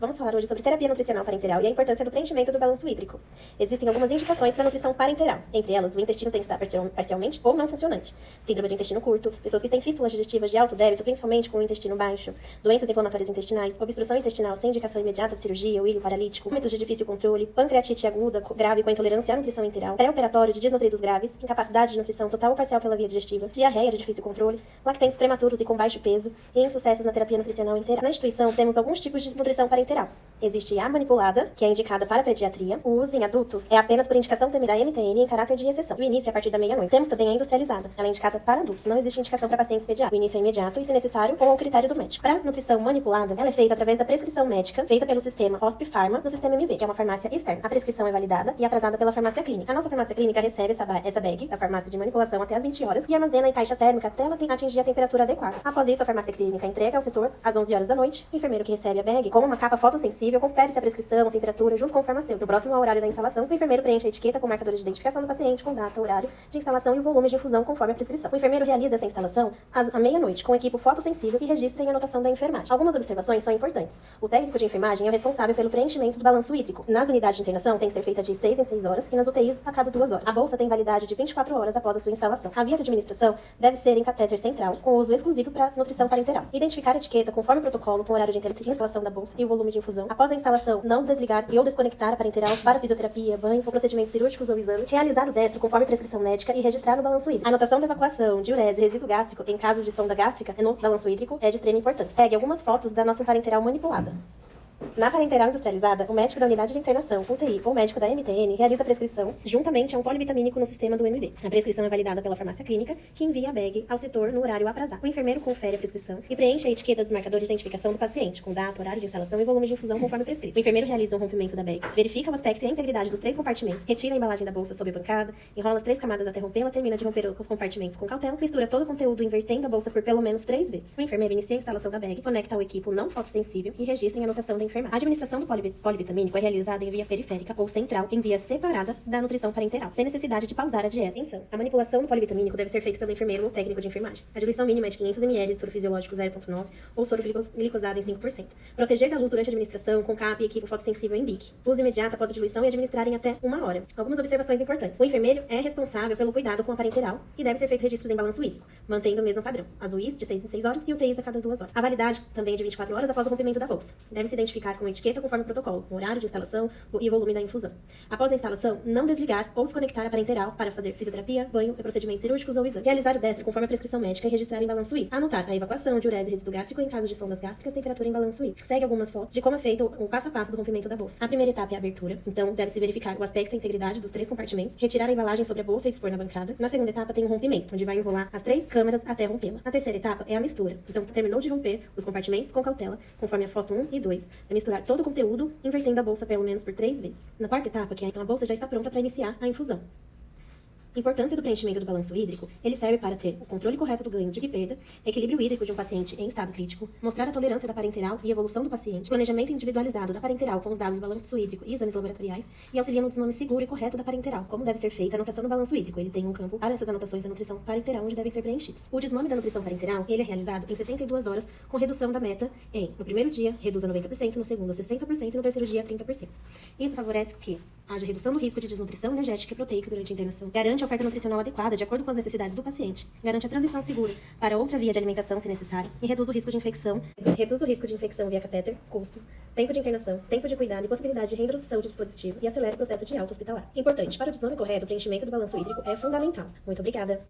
Vamos falar hoje sobre terapia nutricional parenteral e a importância do preenchimento do balanço hídrico. Existem algumas indicações para a nutrição parenteral. Entre elas, o intestino tem que estar parcialmente ou não funcionante. Síndrome do intestino curto, pessoas que têm fístulas digestivas de alto débito, principalmente com o intestino baixo, doenças inflamatórias intestinais, obstrução intestinal sem indicação imediata de cirurgia ou ilho paralítico, vômitos de difícil controle, pancreatite aguda grave com intolerância à nutrição enteral, pré-operatório de desnutridos graves, incapacidade de nutrição total ou parcial pela via digestiva, diarreia de difícil controle, lactentes prematuros e com baixo peso e insucessos na terapia nutricional enteral. Na instituição, temos alguns tipos de nutrição parenteral. Existe a manipulada, que é indicada para a pediatria. O uso em adultos é apenas por indicação da MTN em caráter de exceção. O início é a partir da meia-noite. Temos também a industrializada. Ela é indicada para adultos. Não existe indicação para pacientes pediátricos. O início é imediato e, se necessário, ou ao critério do médico. Para nutrição manipulada, ela é feita através da prescrição médica, feita pelo sistema Hospifarma, no sistema MV, que é uma farmácia externa. A prescrição é validada e aprazada pela farmácia clínica. A nossa farmácia clínica recebe essa bag da farmácia de manipulação até às 20 horas e armazena em caixa térmica até ela atingir a temperatura adequada. Após isso, a farmácia clínica entrega ao setor às 11 horas da noite. O enfermeiro que recebe a bag, com uma capa fotossensível, confere se a prescrição, a temperatura, junto com o farmacêutico. No próximo ao horário da instalação, o enfermeiro preenche a etiqueta com marcadores de identificação do paciente, com data, horário de instalação e o volume de infusão conforme a prescrição. O enfermeiro realiza essa instalação à meia-noite, com equipo fotossensível e registra em anotação da enfermagem. Algumas observações são importantes. O técnico de enfermagem é o responsável pelo preenchimento do balanço hídrico. Nas unidades de internação, tem que ser feita de 6 em 6 horas e nas UTIs a cada 2 horas. A bolsa tem validade de 24 horas após a sua instalação. A via de administração deve ser em catéter central, com uso exclusivo para nutrição parenteral. Identificar a etiqueta conforme o protocolo, com o horário de instalação da bolsa e o volume de infusão. Após a instalação, não desligar e ou desconectar a parenteral para fisioterapia, banho ou procedimentos cirúrgicos ou exames. Realizar o destro conforme prescrição médica e registrar no balanço hídrico. A anotação da evacuação, diurese e resíduo gástrico em casos de sonda gástrica no balanço hídrico é de extrema importância. Segue algumas fotos da nossa parenteral manipulada. Na parenteral industrializada, o médico da unidade de internação, UTI ou médico da MTN realiza a prescrição juntamente a um polivitamínico no sistema do MV. A prescrição é validada pela farmácia clínica, que envia a bag ao setor no horário aprazado. O enfermeiro confere a prescrição e preenche a etiqueta dos marcadores de identificação do paciente, com data, horário de instalação e volume de infusão conforme prescrito. O enfermeiro realiza o rompimento da bag, verifica o aspecto e a integridade dos 3 compartimentos, retira a embalagem da bolsa sob a bancada, enrola as 3 camadas até rompê-la, termina de romper os compartimentos com cautela, mistura todo o conteúdo invertendo a bolsa por pelo menos 3 vezes. O enfermeiro inicia a instalação da bag, conecta ao equipo não fotossensível e registra em anotação da enfermagem. A administração do polivitamínico é realizada em via periférica ou central, em via separada da nutrição parenteral, sem necessidade de pausar a dieta. Atenção! A manipulação do polivitamínico deve ser feita pelo enfermeiro ou técnico de enfermagem. A diluição mínima é de 500 ml de soro fisiológico 0,9 ou soro glicosado em 5%. Proteger da luz durante a administração com capa e equipo fotossensível em BIC. Uso imediato após a diluição e administrar em até 1 hora. Algumas observações importantes. O enfermeiro é responsável pelo cuidado com a parenteral e deve ser feito registros em balanço hídrico, mantendo o mesmo padrão. As UIs de 6 em 6 horas e UTIs a cada 2 horas. A validade também é de 24 horas após o rompimento da bolsa. Deve se identificar com etiqueta conforme o protocolo, com horário de instalação e volume da infusão. Após a instalação, não desligar ou desconectar a parenteral para fazer fisioterapia, banho, procedimentos cirúrgicos ou exame. Realizar o destro conforme a prescrição médica e registrar em balanço hídrico. Anotar a evacuação, diurese e resíduo gástrico em caso de sondas gástricas, temperatura em balanço hídrico. Segue algumas fotos de como é feito o passo a passo do rompimento da bolsa. A primeira etapa é a abertura, então deve-se verificar o aspecto e a integridade dos 3 compartimentos, retirar a embalagem sobre a bolsa e expor na bancada. Na segunda etapa tem o rompimento, onde vai enrolar as 3 câmaras até rompê-la. Na terceira etapa é a mistura, então terminou de romper os compartimentos com cautela, conforme a foto 1 e 2. É misturar todo o conteúdo, invertendo a bolsa pelo menos por 3 vezes. Na quarta etapa, que é então a bolsa já está pronta para iniciar a infusão. A importância do preenchimento do balanço hídrico, ele serve para ter o controle correto do ganho de perda, equilíbrio hídrico de um paciente em estado crítico, mostrar a tolerância da parenteral e evolução do paciente, planejamento individualizado da parenteral com os dados do balanço hídrico e exames laboratoriais, e auxilia no desmame seguro e correto da parenteral. Como deve ser feita a anotação do balanço hídrico? Ele tem um campo para essas anotações da nutrição parenteral, onde devem ser preenchidos. O desmame da nutrição parenteral, ele é realizado em 72 horas, com redução da meta no primeiro dia, reduz a 90%, no segundo a 60% e no terceiro dia a 30%. Isso favorece que haja redução do risco de desnutrição energética e proteica durante a internação, garante a oferta nutricional adequada de acordo com as necessidades do paciente, garante a transição segura para outra via de alimentação se necessário e reduz o risco de infecção, via catéter, custo, tempo de internação, tempo de cuidado e possibilidade de reintrodução de dispositivo e acelera o processo de alta hospitalar. Importante, para o desmame correto, o preenchimento do balanço hídrico é fundamental. Muito obrigada!